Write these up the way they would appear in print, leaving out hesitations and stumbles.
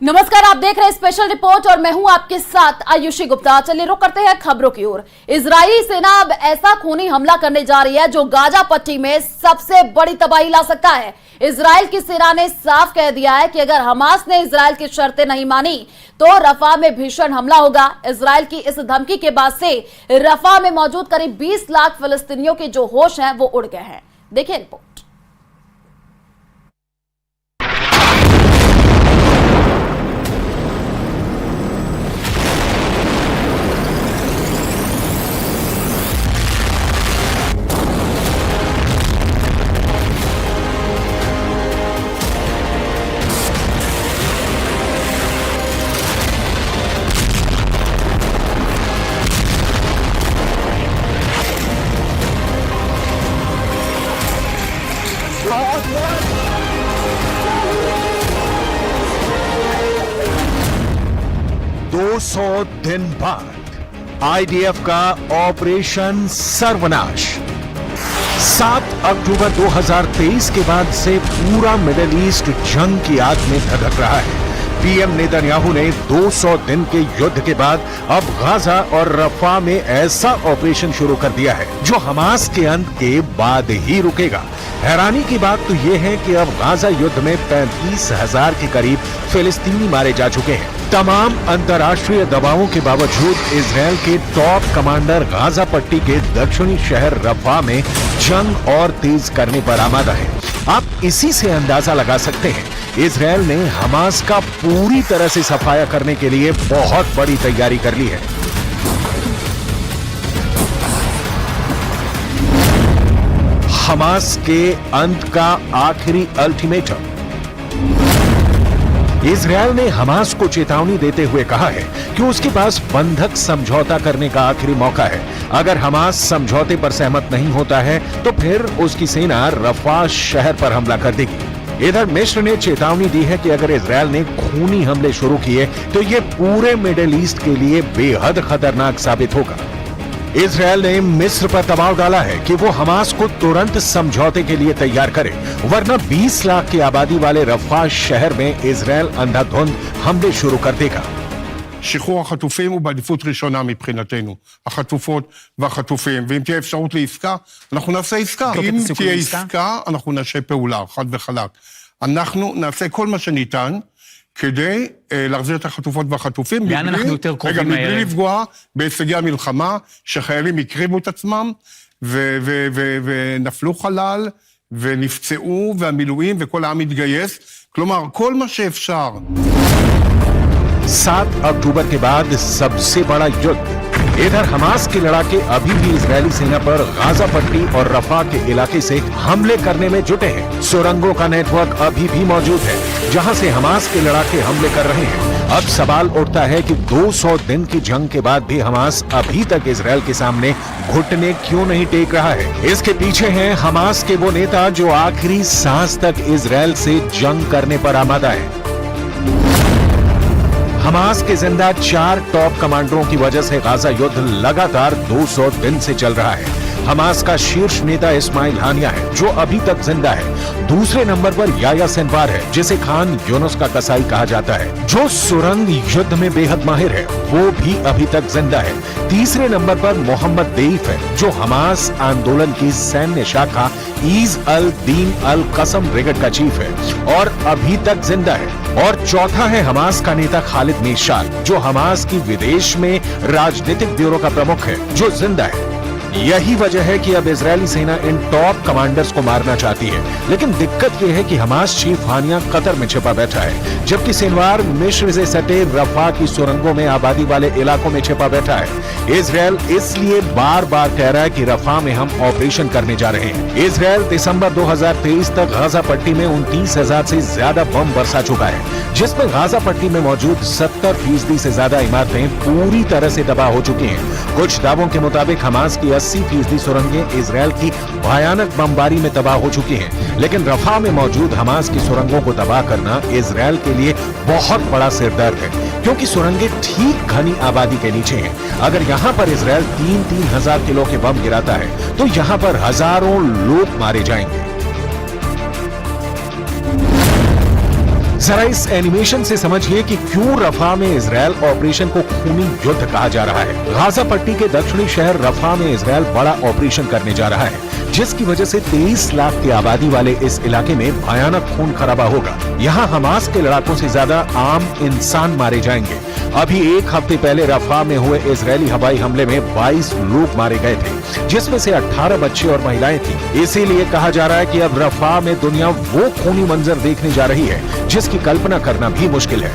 नमस्कार, आप देख रहे हैं स्पेशल रिपोर्ट और मैं हूं आपके साथ आयुषी गुप्ता। चलिए रुक करते हैं खबरों की ओर। इजरायली सेना अब ऐसा खूनी हमला करने जा रही है जो गाजा पट्टी में सबसे बड़ी तबाही ला सकता है। इजराइल की सेना ने साफ कह दिया है कि अगर हमास ने इजराइल की शर्तें नहीं मानी तो रफा में भीषण हमला होगा। इजराइल की इस धमकी के बाद से रफा में मौजूद करीब 20 लाख फिलिस्तीनियों के जो होश हैं वो उड़ गए हैं। देखिए रिपोर्ट। सौ दिन बाद आईडीएफ का ऑपरेशन सर्वनाश। 7 अक्टूबर 2023 के बाद से पूरा मिडिल ईस्ट जंग की आग में धधक रहा है। पीएम नेतन्याहू ने 200 दिन के युद्ध के बाद अब गाजा और रफा में ऐसा ऑपरेशन शुरू कर दिया है जो हमास के अंत के बाद ही रुकेगा। हैरानी की बात तो यह है कि अब गाजा युद्ध में 35,000 के करीब फिलिस्तीनी मारे जा चुके हैं। तमाम अंतर्राष्ट्रीय दबावों के बावजूद इजराइल के टॉप कमांडर गाजा पट्टी के दक्षिणी शहर रफा में जंग और तेज करने पर आमादा है। आप इसी से अंदाजा लगा सकते हैं इजराइल ने हमास का पूरी तरह से सफाया करने के लिए बहुत बड़ी तैयारी कर ली है। हमास के अंत का आखिरी अल्टीमेटम। इजराइल ने हमास को चेतावनी देते हुए कहा है कि उसके पास बंधक समझौता करने का आखिरी मौका है। अगर हमास समझौते पर सहमत नहीं होता है तो फिर उसकी सेना रफा शहर पर हमला कर देगी। इधर मिस्र ने चेतावनी दी है कि अगर इजराइल ने खूनी हमले शुरू किए तो यह पूरे मिडिल ईस्ट के लिए बेहद खतरनाक साबित होगा। इजराइल ने मिस्र पर दबाव डाला है कि वो हमास को तुरंत समझौते के लिए तैयार करे, वरना 20 लाख की आबादी वाले रफा शहर में इजराइल अंधाधुंध हमले शुरू कर देगा। שחרור החטופים הוא בעדיפות ראשונה מבחינתנו, החטופות והחטופים, ואם תהיה אפשרות לעסקה, אנחנו נעשה עסקה. אם תהיה עסקה, אנחנו נעשה פעולה, חד וחלק. אנחנו נעשה כל מה שניתן כדי להחזיר את החטופות והחטופים, מבלי לפגוע בהישגי המלחמה, שחיילים הקריבו את עצמם, ונפלו חלל, ונפצעו, והמילואים, וכל העם התגייס. כלומר, כל מה שאפשר. 7 अक्टूबर के बाद सबसे बड़ा युद्ध। इधर हमास के लड़ाके अभी भी इजरायली सेना पर गाजा पट्टी और रफा के इलाके से हमले करने में जुटे हैं। सुरंगों का नेटवर्क अभी भी मौजूद है जहां से हमास के लड़ाके हमले कर रहे हैं। अब सवाल उठता है कि 200 दिन की जंग के बाद भी हमास अभी तक इजरायल के सामने घुटने क्यों नहीं टेक रहा है। इसके पीछे हैं हमास के वो नेता जो आखिरी सांस तक इजरायल से जंग करने पर आमादा है। हमास के जिंदा 4 टॉप कमांडरों की वजह से गाजा युद्ध लगातार 200 दिन से चल रहा है। हमास का शीर्ष नेता इस्माइल हानिया है जो अभी तक जिंदा है। दूसरे नंबर पर याया सिनवार है जिसे खान यूनुस का कसाई कहा जाता है, जो सुरंग युद्ध में बेहद माहिर है, वो भी अभी तक जिंदा है। तीसरे नंबर पर मोहम्मद देईफ है जो हमास आंदोलन की सैन्य शाखा ईज अल दीन अल कसम ब्रिगेड का चीफ है और अभी तक जिंदा है। और चौथा है हमास का नेता खालिद मेशाल जो हमास की विदेश में राजनीतिक ब्यूरो का प्रमुख है, जो जिंदा है। यही वजह है कि अब इजरायली सेना इन टॉप कमांडर्स को मारना चाहती है, लेकिन दिक्कत यह है कि हमास चीफ हानिया कतर में छिपा बैठा है, जबकि सिनवार मिस्र से सटे रफा की सुरंगों में आबादी वाले इलाकों में छिपा बैठा है। इजरायल इसलिए बार बार कह रहा है कि रफा में हम ऑपरेशन करने जा रहे हैं। इजरायल दिसंबर 2023 तक गाजा पट्टी में 29,000 से ज्यादा बम बरसा चुका है, जिसमें गाजा पट्टी में मौजूद 70% से ज्यादा इमारतें पूरी तरह से तबाह हो चुकी हैं। कुछ दावों के मुताबिक हमास की 80% सुरंगें इजरायल की भयानक बमबारी में तबाह हो चुकी हैं, लेकिन रफा में मौजूद हमास की सुरंगों को तबाह करना इजरायल के लिए बहुत बड़ा सिरदर्द है, क्योंकि सुरंगें ठीक घनी आबादी के नीचे हैं। अगर यहाँ पर इजरायल 3-3 हजार किलो के बम गिराता है तो यहाँ पर हजारों लोग मारे जाएंगे। जरा इस एनिमेशन से समझिए कि क्यों रफा में इजरायल ऑपरेशन को खूनी युद्ध कहा जा रहा है। गाजा पट्टी के दक्षिणी शहर रफा में इजरायल बड़ा ऑपरेशन करने जा रहा है, जिसकी वजह से 23 लाख की आबादी वाले इस इलाके में भयानक खून खराबा होगा। यहाँ हमास के लड़ाकों से ज्यादा आम इंसान मारे जाएंगे। अभी एक हफ्ते पहले रफा में हुए इजरायली हवाई हमले में 22 लोग मारे गए थे, जिसमें से 18 बच्चे और महिलाएं थी। इसीलिए कहा जा रहा है कि अब रफा में दुनिया वो खूनी मंजर देखने जा रही है जिसकी कल्पना करना भी मुश्किल है।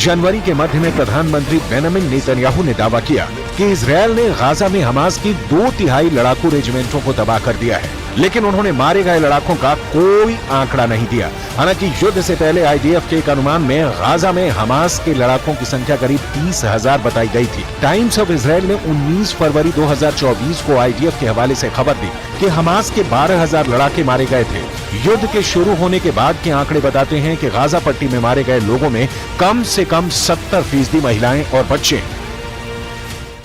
जनवरी के मध्य में प्रधानमंत्री बेंजामिन नेतन्याहू ने दावा किया कि इजरायल ने गाजा में हमास की 2/3 लड़ाकू रेजिमेंटों को तबाह कर दिया है, लेकिन उन्होंने मारे गए लड़ाकों का कोई आंकड़ा नहीं दिया। हालांकि युद्ध से पहले आईडीएफ के एक अनुमान में गाजा में हमास के लड़ाकों की संख्या करीब 30,000 बताई गई थी। टाइम्स ऑफ इजरायल ने 19 फरवरी 2024 को आईडीएफ के हवाले से खबर दी कि हमास के 12,000 लड़ाके मारे गए थे। युद्ध के शुरू होने के बाद के आंकड़े बताते हैं कि गाजा पट्टी में मारे गए लोगों में कम से कम 70% महिलाएं और बच्चे।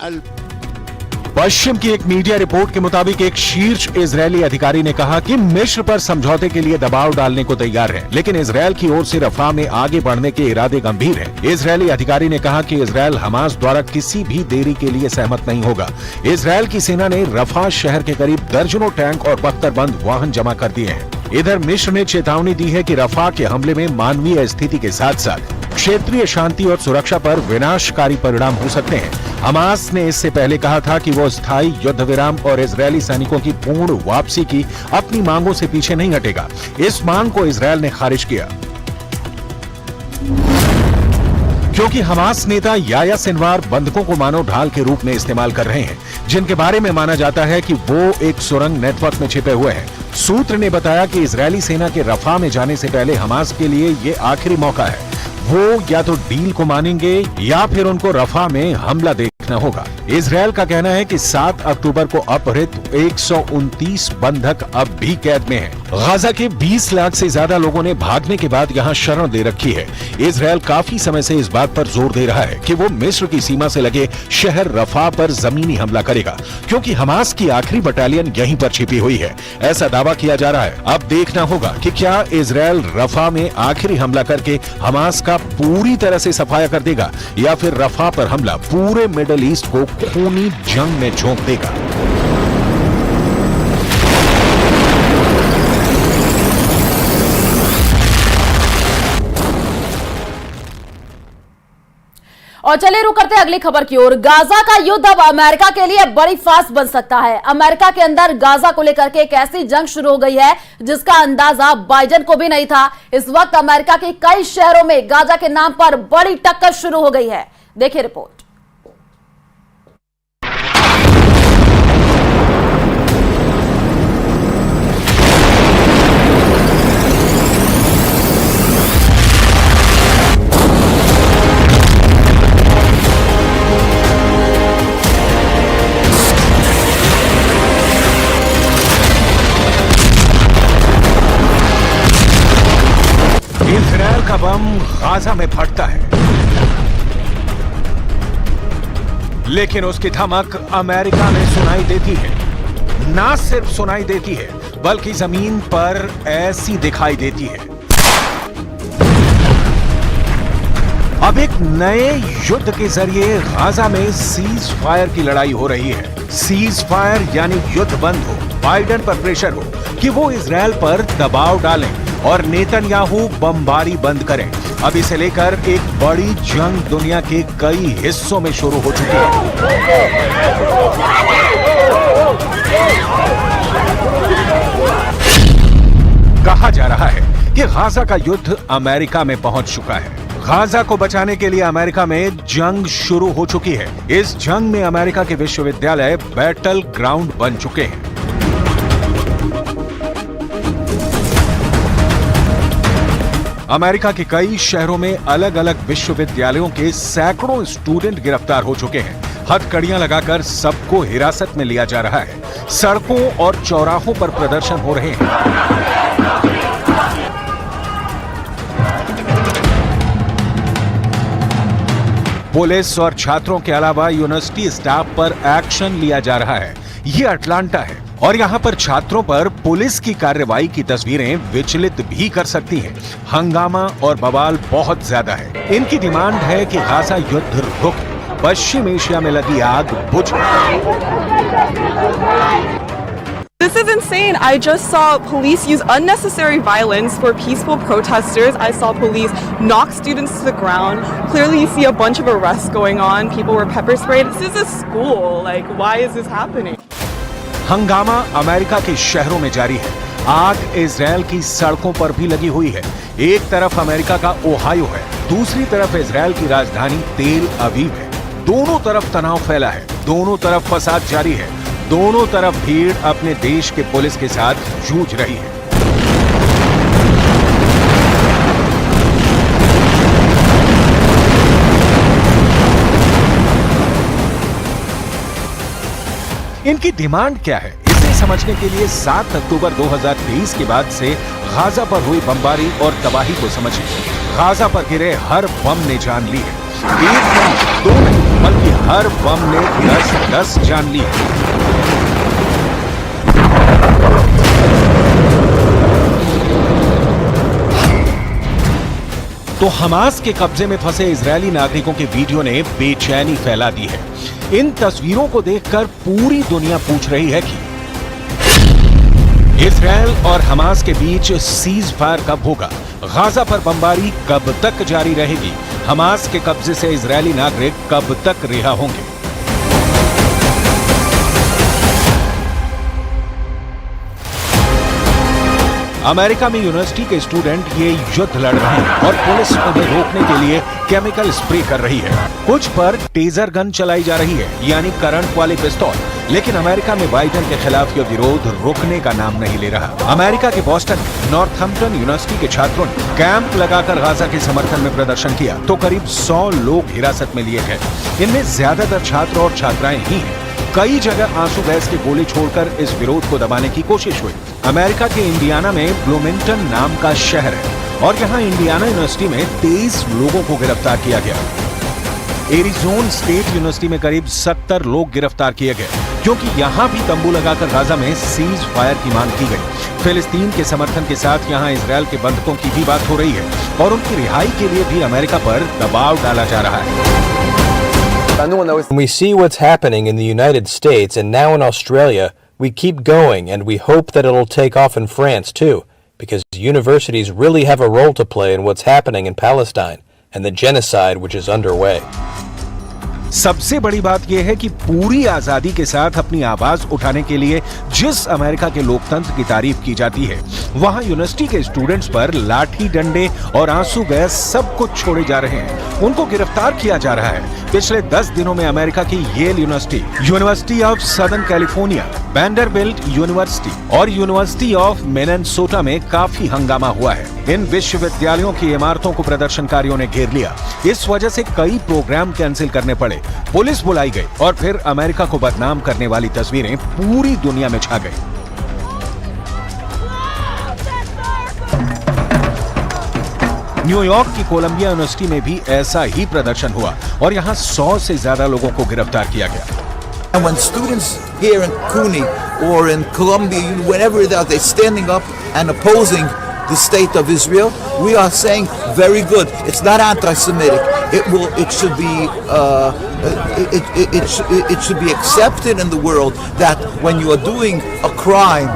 1000। पश्चिम की एक मीडिया रिपोर्ट के मुताबिक एक शीर्ष इजरायली अधिकारी ने कहा कि मिस्र पर समझौते के लिए दबाव डालने को तैयार है, लेकिन इजरायल की ओर से रफा में आगे बढ़ने के इरादे गंभीर हैं। इजरायली अधिकारी ने कहा कि इजरायल हमास द्वारा किसी भी देरी के लिए सहमत नहीं होगा। इजरायल की सेना ने रफा शहर के करीब दर्जनों टैंक और बख्तरबंद वाहन जमा कर दिए हैं। इधर मिस्र ने चेतावनी दी है कि रफा के हमले में मानवीय स्थिति के साथ साथ क्षेत्रीय शांति और सुरक्षा पर विनाशकारी परिणाम हो सकते हैं। हमास ने इससे पहले कहा था कि वो स्थायी युद्ध विराम और इजरायली सैनिकों की पूर्ण वापसी की अपनी मांगों से पीछे नहीं हटेगा। इस मांग को इजरायल ने खारिज किया, क्योंकि हमास नेता याया सिनवार बंधकों को मानव ढाल के रूप में इस्तेमाल कर रहे हैं, जिनके बारे में माना जाता है कि वो एक सुरंग नेटवर्क में छिपे हुए हैं। सूत्र ने बताया कि इजरायली सेना के रफा में जाने से पहले हमास के लिए ये आखिरी मौका है। वो या तो डील को मानेंगे या फिर उनको रफा में हमला देखना होगा। इजरायल का कहना है कि 7 अक्टूबर को अपहृत 129 बंधक अब भी कैद में हैं। गाजा के 20 लाख से ज्यादा लोगों ने भागने के बाद यहाँ शरण दे रखी है। इजरायल काफी समय से इस बात पर जोर दे रहा है कि वो मिस्र की सीमा से लगे शहर रफा पर जमीनी हमला करेगा, क्योंकि हमास की आखिरी बटालियन यहीं पर छिपी हुई है। ऐसा दावा किया जा रहा है। अब देखना होगा कि क्या इजरायल रफा में आखिरी हमला करके हमास का पूरी तरह से सफाया कर देगा या फिर रफा पर हमला पूरे मिडल ईस्ट को खूनी जंग में झोंक देगा। और चलिए रुक करते हैं अगली खबर की ओर। गाजा का युद्ध अब अमेरिका के लिए बड़ी फास्ट बन सकता है। अमेरिका के अंदर गाजा को लेकर के एक ऐसी जंग शुरू हो गई है जिसका अंदाजा बाइडेन को भी नहीं था। इस वक्त अमेरिका के कई शहरों में गाजा के नाम पर बड़ी टक्कर शुरू हो गई है। देखिए रिपोर्ट। इजरायल का बम गाजा में फटता है, लेकिन उसकी धमक अमेरिका में सुनाई देती है। ना सिर्फ सुनाई देती है बल्कि जमीन पर ऐसी दिखाई देती है। अब एक नए युद्ध के जरिए गाजा में सीज फायर की लड़ाई हो रही है। सीज फायर यानी युद्ध बंद हो, बाइडेन पर प्रेशर हो कि वो इजरायल पर दबाव डालें और नेतन्याहू बमबारी बंद करें। अब इसे लेकर एक बड़ी जंग दुनिया के कई हिस्सों में शुरू हो चुकी है। कहा जा रहा है कि गाजा का युद्ध अमेरिका में पहुंच चुका है। गाजा को बचाने के लिए अमेरिका में जंग शुरू हो चुकी है। इस जंग में अमेरिका के विश्वविद्यालय बैटल ग्राउंड बन चुके हैं। अमेरिका के कई शहरों में अलग अलग विश्वविद्यालयों के सैकड़ों स्टूडेंट गिरफ्तार हो चुके हैं। हथकड़ियां लगाकर सबको हिरासत में लिया जा रहा है। सड़कों और चौराहों पर प्रदर्शन हो रहे हैं। पुलिस और छात्रों के अलावा यूनिवर्सिटी स्टाफ पर एक्शन लिया जा रहा है। ये अटलांटा है और यहाँ पर छात्रों पर पुलिस की कार्रवाई की तस्वीरें विचलित भी कर सकती हैं। हंगामा और बवाल बहुत ज्यादा है। इनकी डिमांड है कि गाजा युद्ध रुके, पश्चिम एशिया में लगी आग बुझ। This is insane. I just saw police use unnecessary violence for peaceful protesters. I saw police knock students to the ground. Clearly you see a bunch of arrests going on. People were pepper sprayed. This is a school. Like, why is this happening? हंगामा America के शहरों में जारी है। आग Israel की सड़कों पर भी लगी हुई है। एक तरफ अमेरिका का ओहायो है, दूसरी तरफ इजरायल की राजधानी तेल अवीव है। दोनों तरफ तनाव फैला है, दोनों तरफ फसाद जारी है, दोनों तरफ भीड़ अपने देश के पुलिस के साथ जूझ रही है। इनकी डिमांड क्या है, इसे समझने के लिए 7 अक्टूबर 2023 के बाद से गाजा पर हुई बमबारी और तबाही को समझिए। गाजा पर गिरे हर बम ने जान ली है। एक नहीं, दो नहीं, बल्कि हर बम ने 10-10 जान ली है। तो हमास के कब्जे में फंसे इजरायली नागरिकों के वीडियो ने बेचैनी फैला दी है। इन तस्वीरों को देखकर पूरी दुनिया पूछ रही है कि इजरायल और हमास के बीच सीज फायर कब होगा, गाजा पर बमबारी कब तक जारी रहेगी, हमास के कब्जे से इजरायली नागरिक कब तक रिहा होंगे। अमेरिका में यूनिवर्सिटी के स्टूडेंट ये युद्ध लड़ रहे हैं और पुलिस उन्हें रोकने के लिए केमिकल स्प्रे कर रही है। कुछ पर टेजर गन चलाई जा रही है, यानी करंट वाले पिस्तौल। लेकिन अमेरिका में बाइडेन के खिलाफ यह विरोध रुकने का नाम नहीं ले रहा। अमेरिका के बॉस्टन में नॉर्थहैम्पटन यूनिवर्सिटी के छात्रों ने कैंप लगाकर गाजा के समर्थन में प्रदर्शन किया तो करीब 100 लोग हिरासत में लिए गए। इनमें ज्यादातर छात्र और छात्राएं ही हैं। कई जगह आंसू गैस के गोले छोड़कर इस विरोध को दबाने की कोशिश हुई। अमेरिका के इंडियाना में ब्लूमिंगटन नाम का शहर है और यहाँ इंडियाना यूनिवर्सिटी में 23 लोगों को गिरफ्तार किया गया। एरिजोना स्टेट यूनिवर्सिटी में करीब 70 लोग गिरफ्तार किए गए क्योंकि यहाँ भी तंबू लगाकर गाजा में सीज फायर की मांग की गई। फिलिस्तीन के समर्थन के साथ यहाँ इजरायल के बंधकों की भी बात हो रही है और उनकी रिहाई के लिए भी अमेरिका पर दबाव डाला जा रहा है। When we see what's happening in the United States and now in Australia, we keep going and we hope that it'll take off in France too, because universities really have a role to play in what's happening in Palestine and the genocide which is underway. सबसे बड़ी बात यह है कि पूरी आजादी के साथ अपनी आवाज उठाने के लिए जिस अमेरिका के लोकतंत्र की तारीफ की जाती है, वहां यूनिवर्सिटी के स्टूडेंट्स पर लाठी डंडे और आंसू गैस सब कुछ छोड़े जा रहे हैं। उनको गिरफ्तार किया जा रहा है। पिछले 10 दिनों में अमेरिका की Yale University, University of Southern California, Vanderbilt University और यूनिवर्सिटी ऑफ मिनेसोटा में काफी हंगामा हुआ है। इन विश्वविद्यालयों की इमारतों को प्रदर्शनकारियों ने घेर लिया। इस वजह से कई प्रोग्राम कैंसिल करने पड़े, पुलिस बुलाई गई और फिर अमेरिका को बदनाम करने वाली तस्वीरें पूरी दुनिया में छा गई। न्यूयॉर्क की कोलंबिया यूनिवर्सिटी में भी ऐसा ही प्रदर्शन हुआ और यहाँ 100 से ज्यादा लोगों को गिरफ्तार किया गया। And when students here in CUNY or in Columbia, whenever they're standing up and opposing the state of Israel, we are saying very good. It's not anti-Semitic. It should be accepted in the world that when you are doing a crime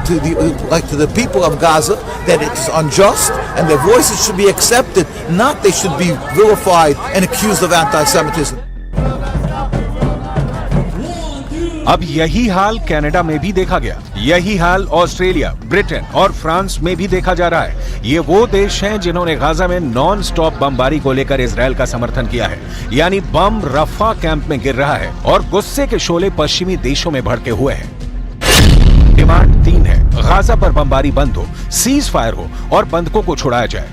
to the people of Gaza, that it's unjust and their voices should be accepted, not they should be vilified and accused of anti-Semitism. अब यही हाल Canada में भी देखा गया, यही हाल Australia, Britain और France में भी देखा जा रहा है। ये वो देश हैं जिन्होंने गाजा में नॉन स्टॉप बमबारी को लेकर इजरायल का समर्थन किया है, यानी बम रफा कैंप में गिर रहा है और गुस्से के शोले पश्चिमी देशों में भड़के हुए हैं। डिमांड 3 है, गाजा पर बमबारी बंद हो, सीज फायर हो और बंधकों को छुड़ाया जाए।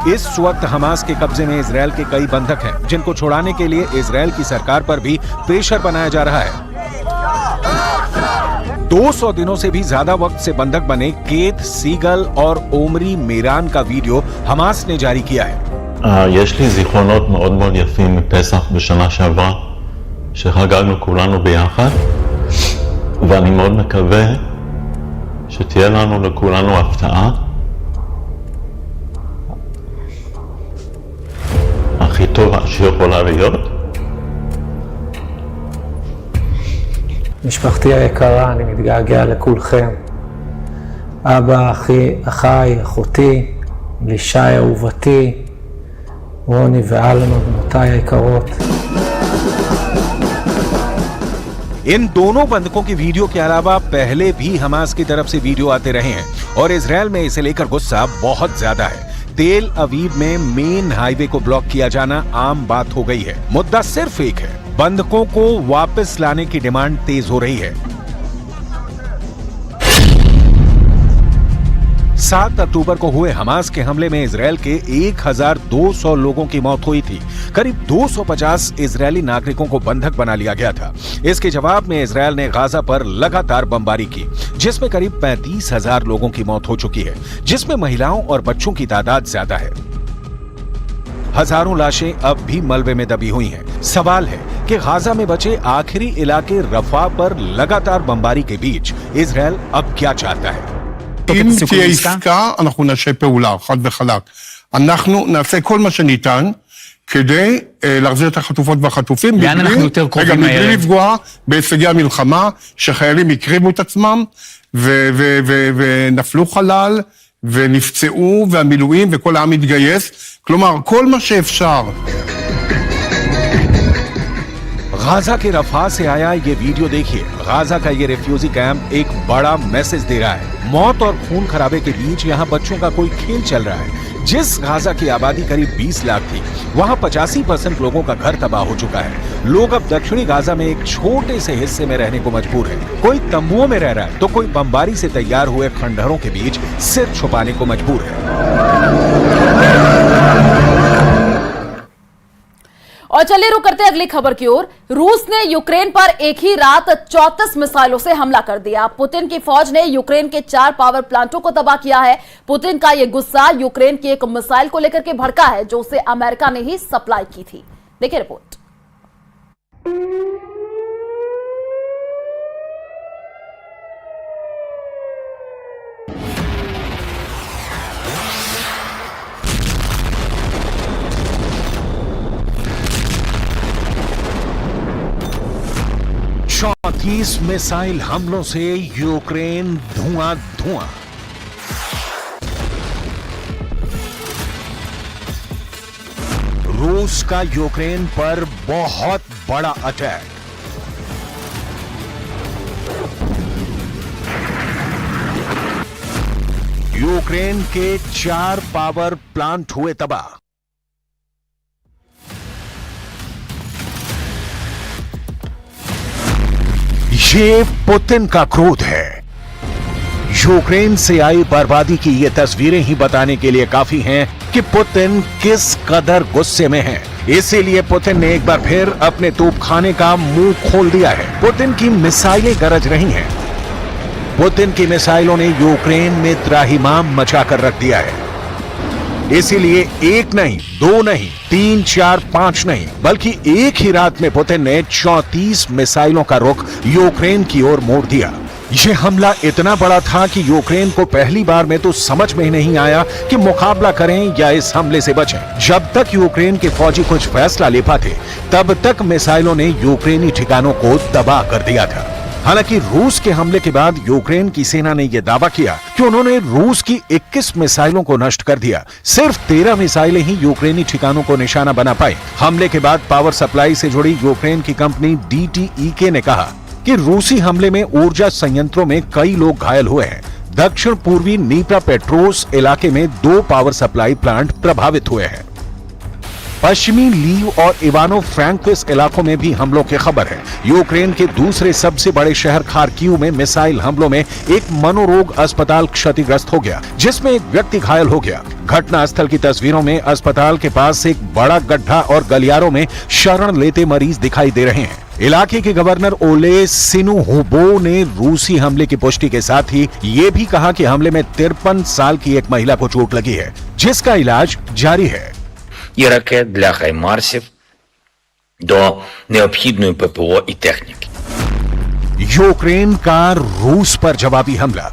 इस वक्त हमास के कब्जे में इजरायल के कई बंधक हैं, जिनको छुड़ाने के लिए इजरायल की सरकार पर भी प्रेशर बनाया जा रहा है। 200 दिनों से भी ज्यादा वक्त से बंधक बने केत सीगल और ओमरी मेरान का वीडियो हमास ने जारी किया है। יש לי זיכרונות מאוד מאוד יפים מפסח בשנה שעברה, שחגגנו כולנו ביחד, ואני מאוד מקווה שתהיה לנו לכולנו הפתעה. הכי טובה שיכולה להיות. משפחתי היקרה, אני מתגעגע לכולכם. אבא, אחיי, אחותי, לישי אהובתי, רוני ואלמה, בנותיי היקרות. इन दोनों बंधकों की वीडियो के अलावा पहले भी हमास की तरफ से वीडियो आते रहे हैं और इजरायल में इसे लेकर गुस्सा बहुत ज्यादा है। तेल अवीव में मेन हाईवे को ब्लॉक किया जाना आम बात हो गई है। मुद्दा सिर्फ एक है, बंधकों को वापस लाने की डिमांड तेज हो रही है। 7 अक्टूबर को हुए हमास के हमले में इजरायल के 1200 लोगों की मौत हुई थी। करीब 250 इजरायली नागरिकों को बंधक बना लिया गया था। इसके जवाब में इजरायल ने गाजा पर लगातार बमबारी की, जिसमें करीब 35,000 लोगों की मौत हो चुकी है, जिसमें महिलाओं और बच्चों की तादाद ज्यादा है। हजारों लाशें अब भी मलबे में दबी हुई हैं। सवाल है कि गाजा में बचे आखिरी इलाके रफा पर लगातार बमबारी के बीच इजरायल अब क्या चाहता है? אם תהיה עסקה, אנחנו נעשה פעולה, חד וחלק. אנחנו נעשה כל מה שניתן כדי להחזיר את החטופות והחטופים. לאן אנחנו יותר קרובים מהערב? מבלי לפגוע בהישגי המלחמה, שחיילים הקריבו את עצמם, ונפלו חלל, ונפצעו, והמילואים, וכל העם התגייס. כלומר, כל מה שאפשר. गाजा के रफा से आया ये वीडियो देखिए। गाजा का ये रिफ्यूजी कैंप एक बड़ा मैसेज दे रहा है। मौत और खून खराबे के बीच यहाँ बच्चों का कोई खेल चल रहा है। जिस गाजा की आबादी करीब 20 लाख थी, वहाँ 85% लोगों का घर तबाह हो चुका है। लोग अब दक्षिणी गाजा में एक छोटे से हिस्से में रहने को मजबूर है। कोई तंबुओं में रह रहा है तो कोई बमबारी से तैयार हुए खंडहरों के बीच सिर छुपाने को मजबूर है। और चलिए रुक करते हैं अगली खबर की ओर। रूस ने यूक्रेन पर एक ही रात 34 मिसाइलों से हमला कर दिया। पुतिन की फौज ने यूक्रेन के 4 पावर प्लांटों को तबाह किया है। पुतिन का यह गुस्सा यूक्रेन की एक मिसाइल को लेकर के भड़का है, जो उसे अमेरिका ने ही सप्लाई की थी। देखिए रिपोर्ट। चौंतीस मिसाइल हमलों से यूक्रेन धुआं धुआं। रूस का यूक्रेन पर बहुत बड़ा अटैक। यूक्रेन के 4 पावर प्लांट हुए तबाह। ये पुतिन का क्रोध है। यूक्रेन से आई बर्बादी की ये तस्वीरें ही बताने के लिए काफी हैं कि पुतिन किस कदर गुस्से में है। इसीलिए पुतिन ने एक बार फिर अपने तोपखाने का मुंह खोल दिया है। पुतिन की मिसाइलें गरज रही हैं। पुतिन की मिसाइलों ने यूक्रेन में त्राहिमाम मचा कर रख दिया है। इसीलिए 1 नहीं, 2 नहीं, 3, 4, 5 नहीं, बल्कि एक ही रात में पुतिन ने 34 मिसाइलों का रुख यूक्रेन की ओर मोड़ दिया। यह हमला इतना बड़ा था कि यूक्रेन को पहली बार में तो समझ में ही नहीं आया कि मुकाबला करें या इस हमले से बचें। जब तक यूक्रेन के फौजी कुछ फैसला ले पाते, तब तक मिसाइलों ने यूक्रेनी ठिकानों को तबाह कर दिया था। हालांकि रूस के हमले के बाद यूक्रेन की सेना ने यह दावा किया कि उन्होंने रूस की 21 मिसाइलों को नष्ट कर दिया। सिर्फ 13 मिसाइलें ही यूक्रेनी ठिकानों को निशाना बना पाई। हमले के बाद पावर सप्लाई से जुड़ी यूक्रेन की कंपनी DTEK ने कहा कि रूसी हमले में ऊर्जा संयंत्रों में कई लोग घायल हुए हैं। दक्षिण पूर्वी नीप्रा पेट्रोस इलाके में 2 पावर सप्लाई प्लांट प्रभावित हुए हैं। पश्चिमी लीव और इवानो फ्रैंकोस इलाकों में भी हमलों की खबर है। यूक्रेन के दूसरे सबसे बड़े शहर खार्किव में मिसाइल हमलों में एक मनोरोग अस्पताल क्षतिग्रस्त हो गया, जिसमें एक व्यक्ति घायल हो गया। घटनास्थल की तस्वीरों में अस्पताल के पास एक बड़ा गड्ढा और गलियारों में शरण लेते मरीज दिखाई दे रहे हैं। इलाके के गवर्नर ओले सिनुहोबो ने रूसी हमले की पुष्टि के साथ ही ये भी कहा कि हमले में 53 साल की एक महिला को चोट लगी है, जिसका इलाज जारी है। І ракет для хаймарсів до необхідної ППО і техніки. यूक्रेन का रूस पर जवाबी हमला।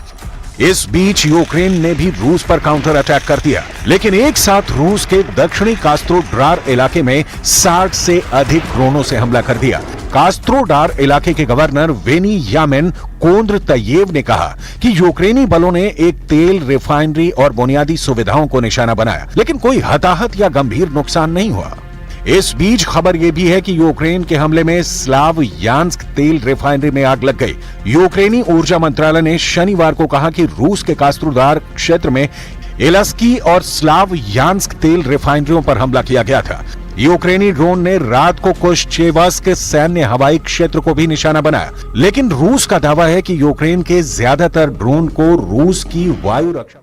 इस बीच यूक्रेन ने भी रूस पर काउंटर अटैक कर दिया, लेकिन एक साथ रूस के दक्षिणी कास्त्रोडार इलाके में 60 से अधिक ड्रोनों से हमला कर दिया। कास्त्रोडार इलाके के गवर्नर वेनियामिन कोंद्रतयेव ने कहा कि यूक्रेनी बलों ने एक तेल रिफाइनरी और बुनियादी सुविधाओं को निशाना बनाया, लेकिन कोई हताहत या गंभीर नुकसान नहीं हुआ। इस बीच खबर यह भी है कि यूक्रेन के हमले में स्लावयान्स्क तेल रिफाइनरी में आग लग गई। यूक्रेनी ऊर्जा मंत्रालय ने शनिवार को कहा कि रूस के कास्त्रोदार क्षेत्र में इलस्की और स्लावयान्स्क तेल रिफाइनरियों पर हमला किया गया था। यूक्रेनी ड्रोन ने रात को कुश्चेवास्क के सैन्य हवाई क्षेत्र को भी निशाना बनाया, लेकिन रूस का दावा है कि यूक्रेन के ज्यादातर ड्रोन को रूस की वायु रक्षा